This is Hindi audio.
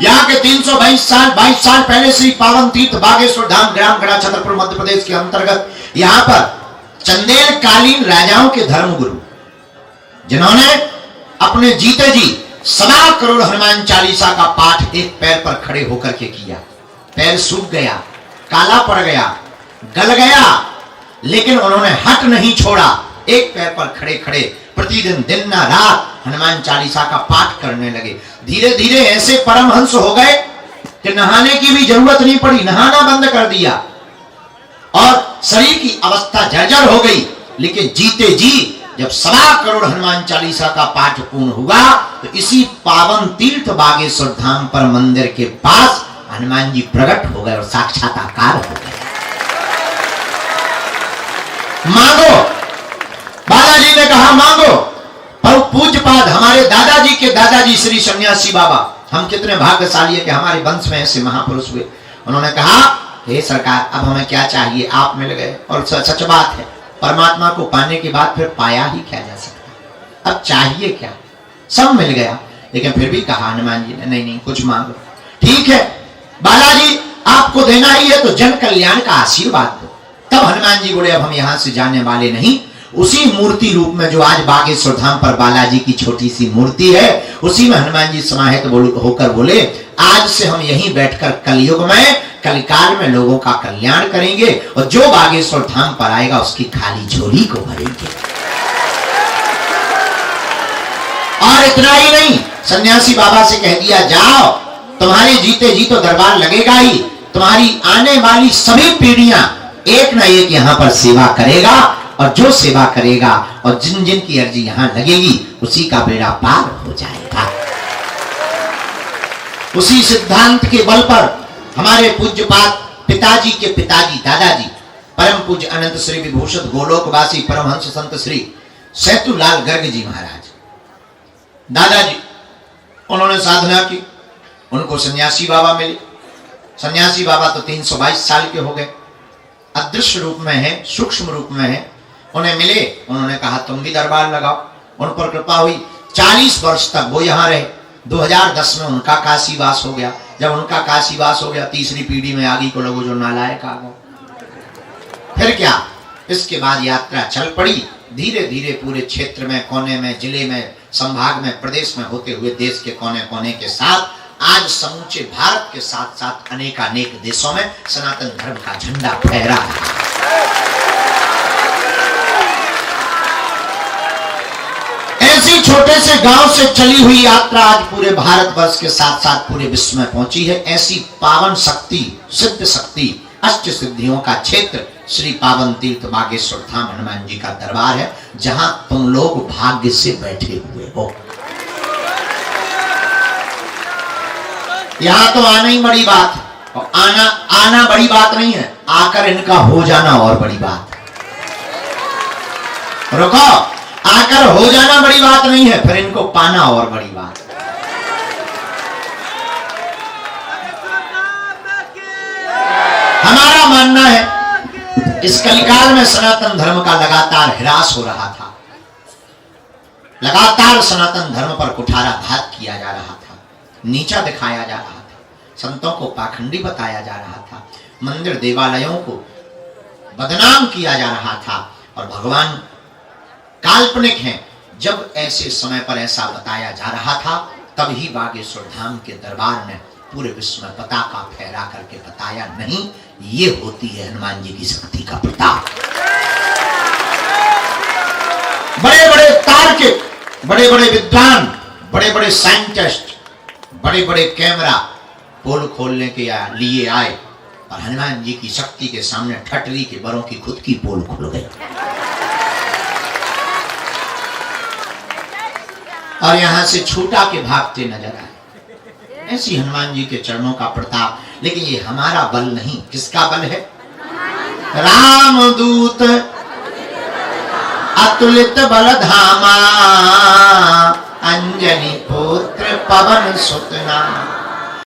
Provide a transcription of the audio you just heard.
यहाँ के 22 साल पहले श्री पावन तीर्थ बागेश्वर धाम ग्राम गढ़ा छतरपुर मध्य प्रदेश के अंतर्गत यहाँ पर चंदेल कालीन राजाओं के धर्मगुरु जिन्होंने अपने जीते जी 1.25 करोड़ हनुमान चालीसा का पाठ एक पैर पर खड़े होकर के किया। पैर सूख गया, काला पड़ गया, गल गया, लेकिन उन्होंने हट नहीं छोड़ा। एक पैर पर खड़े खड़े प्रतिदिन दिन ना रात हनुमान चालीसा का पाठ करने लगे। धीरे धीरे ऐसे परमहंस हो गए कि नहाने की भी जरूरत नहीं पड़ी, नहाना बंद कर दिया और शरीर की अवस्था जर्जर हो गई। लेकिन जीते जी जब 1.25 करोड़ हनुमान चालीसा का पाठ पूर्ण हुआ तो इसी पावन तीर्थ बागेश्वर धाम पर मंदिर के पास हनुमान जी प्रकट हो गए और साक्षात्कार हो गए। मांगो, बालाजी ने कहा मांगो। पर पूज्यपाद हमारे दादाजी के दादाजी श्री सन्यासी बाबा, हम कितने भाग्यशाली है कि हमारे वंश में ऐसे महापुरुष हुए। उन्होंने कहा हे सरकार, अब हमें क्या चाहिए? आप मिल गए। और सच बात है, परमात्मा को पाने के बाद फिर पाया ही क्या जा सकता, अब चाहिए क्या? सब मिल गया। लेकिन फिर भी कहा हनुमान जी ने नहीं कुछ मांगो। ठीक है बालाजी, आपको देना ही है तो जन कल्याण का आशीर्वाद दो। तब हनुमान जी बोले अब हम यहां से जाने वाले नहीं। उसी मूर्ति रूप में जो आज बागेश्वर धाम पर बालाजी की छोटी सी मूर्ति है, उसी में हनुमान जी समाहित होकर बोले आज से हम यहीं बैठकर कलयुग में कलिकाल में लोगों का कल्याण करेंगे और जो बागेश्वर धाम पर आएगा उसकी खाली झोली को भरेंगे। और इतना ही नहीं, सन्यासी बाबा से कह दिया जाओ, तुम्हारे जीते जी तो दरबार लगेगा ही, तुम्हारी आने वाली सभी पीढ़ियां एक ना एक यहां पर सेवा करेगा और जो सेवा करेगा और जिन जिन की अर्जी यहां लगेगी उसी का बेड़ा पार हो जाएगा। उसी सिद्धांत के बल पर हमारे पूज्यपाद पिताजी के पिताजी दादाजी परम पूज्य अनंत श्री विभूषित गोलोकवासी परमहंस संत श्री सेतुलाल गर्ग जी महाराज, दादाजी उन्होंने साधना की, उनको सन्यासी बाबा मिले। सन्यासी बाबा तो 322 साल के हो गए, अदृश्य रूप में है, सूक्ष्म रूप में है। उन्हें मिले, उन्होंने कहा तुम भी दरबार लगाओ। उन पर कृपा हुई, 40 वर्ष तक वो यहां रहे। 2010 में उनका काशीवास हो गया। जब उनका काशीवास हो गया, तीसरी पीढ़ी में आगे को लोगों जो नालायक आ गए। फिर क्या, इसके बाद यात्रा चल पड़ी। धीरे धीरे पूरे क्षेत्र में, कोने में, जिले में, संभाग में, प्रदेश में होते हुए देश के कोने कोने के साथ आज समूचे भारत के साथ साथ अनेकानेक देशों में सनातन धर्म का झंडा फहरा है। ऐसी छोटे से गांव से चली हुई यात्रा आज पूरे भारतवर्ष के साथ साथ पूरे विश्व में पहुंची है। ऐसी पावन शक्ति, सिद्ध शक्ति, अष्ट सिद्धियों का क्षेत्र श्री पावन तीर्थ बागेश्वर धाम हनुमान जी का दरबार है, जहां तुम लोग भाग्य से बैठे हुए हो। यहां तो आना ही बड़ी बात है, और आना बड़ी बात नहीं है, आकर इनका हो जाना और बड़ी बात है। रुको, आकर हो जाना बड़ी बात नहीं है, फिर इनको पाना और बड़ी बात है। हमारा मानना है इस कलिकाल में सनातन धर्म का लगातार ह्रास हो रहा था, लगातार सनातन धर्म पर कुठाराघात किया जा रहा था, नीचा दिखाया जा रहा था, संतों को पाखंडी बताया जा रहा था, मंदिर देवालयों को बदनाम किया जा रहा था और भगवान काल्पनिक हैं। जब ऐसे समय पर ऐसा बताया जा रहा था, तभी बागेश्वर धाम के दरबार ने पूरे विश्व में पताका फहरा करके बताया नहीं, ये होती है हनुमान जी की शक्ति का प्रताप। बड़े बड़े तार्किक, बड़े बड़े विद्वान, बड़े बड़े साइंटिस्ट, बड़े बड़े कैमरा पोल खोलने के लिए आए और हनुमान जी की शक्ति के सामने ठटरी के बरों की खुद की पोल खुल गई और यहां से छूटा के भागते नजर आए। ऐसी हनुमान जी के चरणों का प्रताप। लेकिन ये हमारा बल नहीं, किसका बल है? रामदूत अतुलित बल धामा, अंजनी पुत्र पवन सुत नामा।